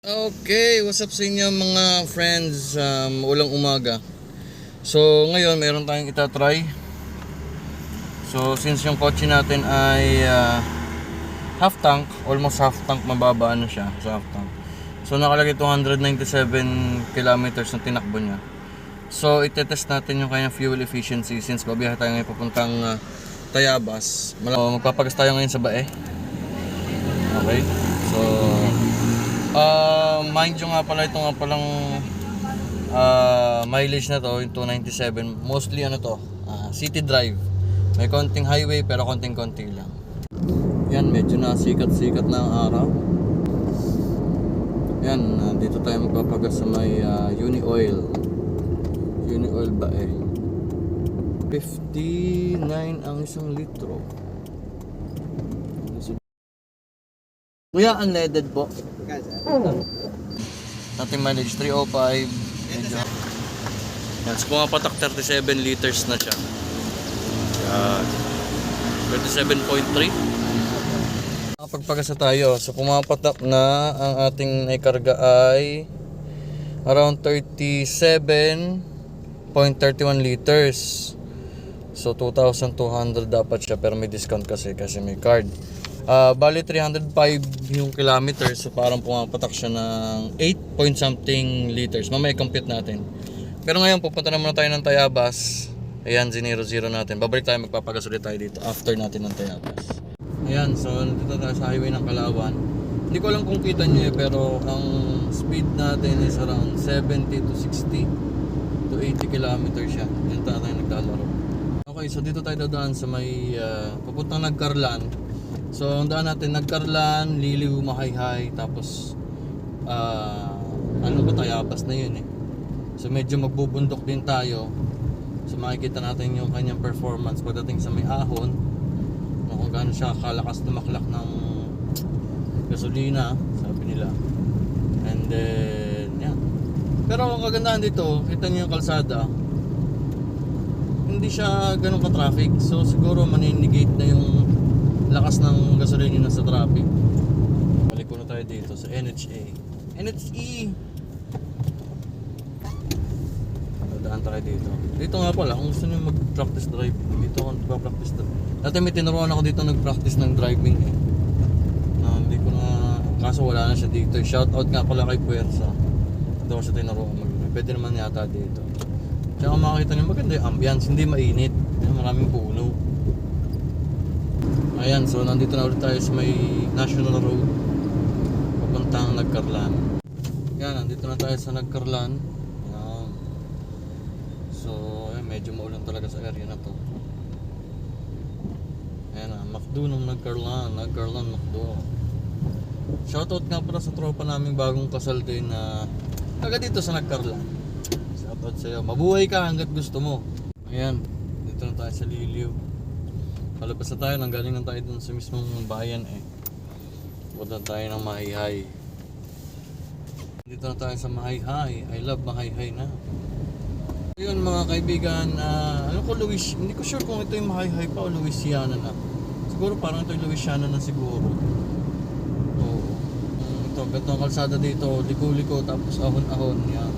Okay, what's up sa inyo mga friends, ulang umaga. So ngayon meron tayong itatry. So since yung kotse natin ay half tank, almost half tank, mababa na siya sa half tank. So nakalagay 297 kilometers na tinakbo niya. So itetest natin yung kanyang fuel efficiency since babiyahe tayo ngayon papuntang Tayabas. Magpapagas tayo ngayon sa Bae. Okay, so mind nyo nga pala, ito nga palang mileage na to, yung 297. Mostly ano to, city drive. May konting highway pero konting-konti lang. Yan, medyo na sikat-sikat na ang araw. Yan, dito tayo magpapagas sa may Uni Oil Bae. 59 ang isang litro. Kuya, unleaded po. Ating mileage 305. Medyo. Yan, so pumapatak 37 liters na siya. Yan. 37.3. Nakapagpagasa tayo. So pumapatak na ang ating naikarga ay around 37.31 liters. So 2,200 dapat siya pero may discount kasi may card. Bali 305 yung kilometers, so parang pumapatak siya ng 8 point something liters. Mamaya compute natin. Pero ngayon pupunta naman tayo ng Tayabas. Ayan, 0-0 natin. Babalik tayo, magpapagas ulit tayo dito after natin ng Tayabas. Ayan, so dito tayo sa highway ng Kalawan. Hindi ko alam kung kita nyo pero ang speed natin is around 70 to 60 to 80 kilometers siya. Dito tayo naglalaro. Okay, so dito tayo dadaan sa may papuntang Nagkarlan. So ang daan natin Nagkarlan, Liliw, Mahayhay, tapos Tayabas na yun eh. So medyo magbubundok din tayo. So makikita natin yung kanyang performance pagdating sa may ahon, kung gaano siya kalakas tumaklak ng gasolina, sabi nila. And then yan. Pero ang kagandahan dito, kita niyo yung kalsada, hindi siya ganun ka-traffic. So siguro maninegate na yung lakas ng gasolina sa traffic. Balik ko na tayo dito sa NHA. NHE! Dadaan tayo dito. Dito nga pala, kung gusto nyo mag-practice drive, dito ako nagpa-practice drive. Dati may tinuruan ako dito nag-practice ng driving eh. Hindi ko na, kaso wala na siya dito. Shoutout nga pala kay Puwersa. Dito ko siya tinuruan mag-drive. Pwede naman yata dito. Tsaka makakita nyo maganda yung ambience, hindi mainit. Maraming puno. Ayan, so nandito na ulit tayo sa may National Road papuntang Nagkarlan. Yan, nandito na tayo sa Nagkarlan. Ayan. So, ayan, medyo maulan talaga sa area na to. Ayan na, McDo ng Nagkarlan McDo. Shoutout nga pala sa tropa naming bagong kasal din na taga dito sa Nagkarlan. Shoutout sa'yo, mabuhay ka hanggat gusto mo. Ayan, dito na tayo sa Liliw. Palabas na tayo, nanggaling na tayo dun sa mismong bayan eh. Punta tayo ng Mahayhay. Dito na tayo sa Mahayhay. I love Mahayhay na. Yun mga kaibigan, alam ko hindi ko sure kung ito yung Mahayhay pa o Louisiana na. Siguro parang ito yung Louisiana na siguro. Oo. Ito, ganito kalsada dito, liko-liko tapos ahon-ahon. Yan.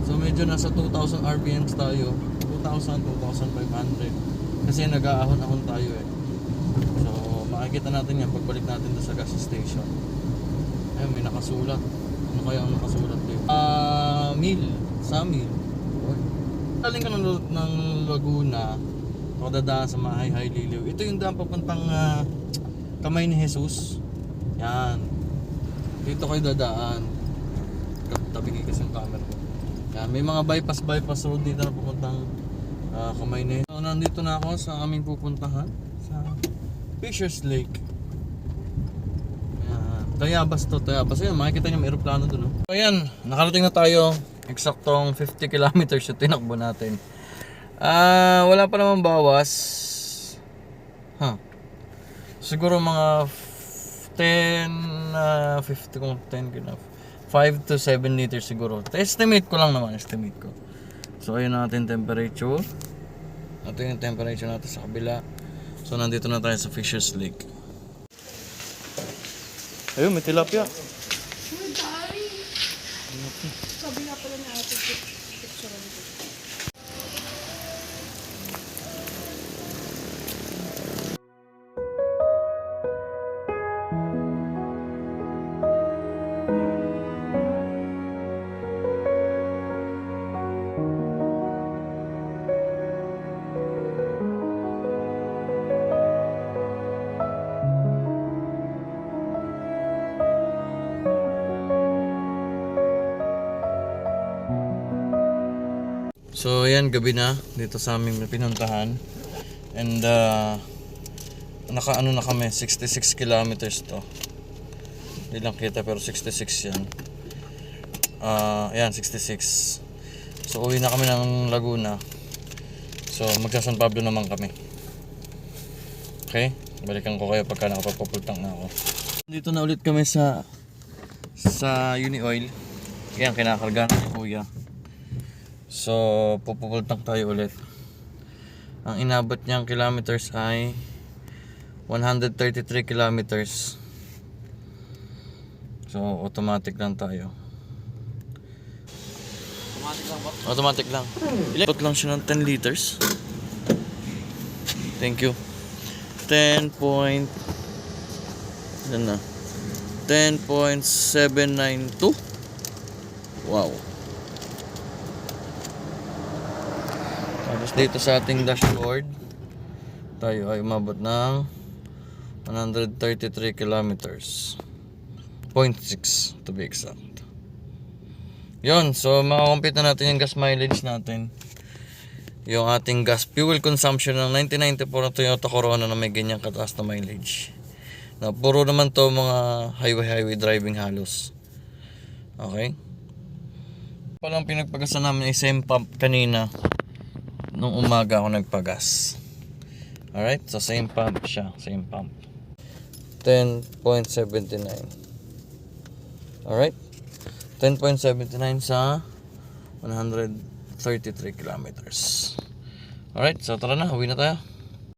So medyo nasa 2,000 RPMs tayo. 2,000, 2,500. Kasi nag-aahon-ahon tayo eh. So makikita natin yan pagbalik natin doon sa gas station. Ayun, may nakasulat. Ano kaya ang nakasulat dito? Samil. Galing ka ng Laguna, o dadaan sa Mahayhay, Liliw. Ito yung daan papuntang Kamay ni Jesus. Yan. Dito kayo dadaan. Tabingi kasi yung camera ko. Yan, may mga bypass road dito na papuntang Kamay na yun. So, nandito na ako sa aming pupuntahan sa Fisher's Lake. Tayabas to, Tayabas. Ayan, makikita nyo may aeroplano dun. So ayan, nakarating na tayo. Eksaktong 50 kilometers yung tinakbo natin. Wala pa naman bawas. Siguro mga 50 kung 10 enough. 5 to 7 liters siguro. Estimate ko lang naman, estimate ko. So ayun natin temperature. Ito yung temperature natin sa kabila. So nandito na tayo sa Fisher's Lake. Ayun, may tilapia. So ayan, gabi na dito sa aming pinuntahan. And naka-ano na kami, 66 kilometers to. Hindi lang kita pero 66 yan. Ayan, 66. So uwi na kami ng Laguna. So magsa San Pablo naman kami. Okay? Balikan ko kayo pagka nakapagpapultang na ako. Dito na ulit kami sa Uni Oil. Ayan, kinakarga na si Kuya. So, pupultang tayo ulit. Ang inabot niyang kilometers ay 133 kilometers. So, automatic lang tayo. Automatic lang ba? Automatic lang. Ilipot lang siya ng 10 liters. Thank you. 10.792. Wow. Tapos dito sa ating dashboard, tayo ay umabot ng 133 kilometers. 0.6 to be exact. Yun, so makakompute na natin yung gas mileage natin. Yung ating gas fuel consumption ng 1994 na Toyota Corona na may ganyang kataas na mileage. Na puro naman to mga highway driving halos. Okay? Palang pinagpagasan namin ay same pump kanina. Nung umaga ako nagpagas. Alright, so same pump siya, same pump. 10.79. Alright, 10.79 sa 133 kilometers. Alright, so tara na, uwi na tayo.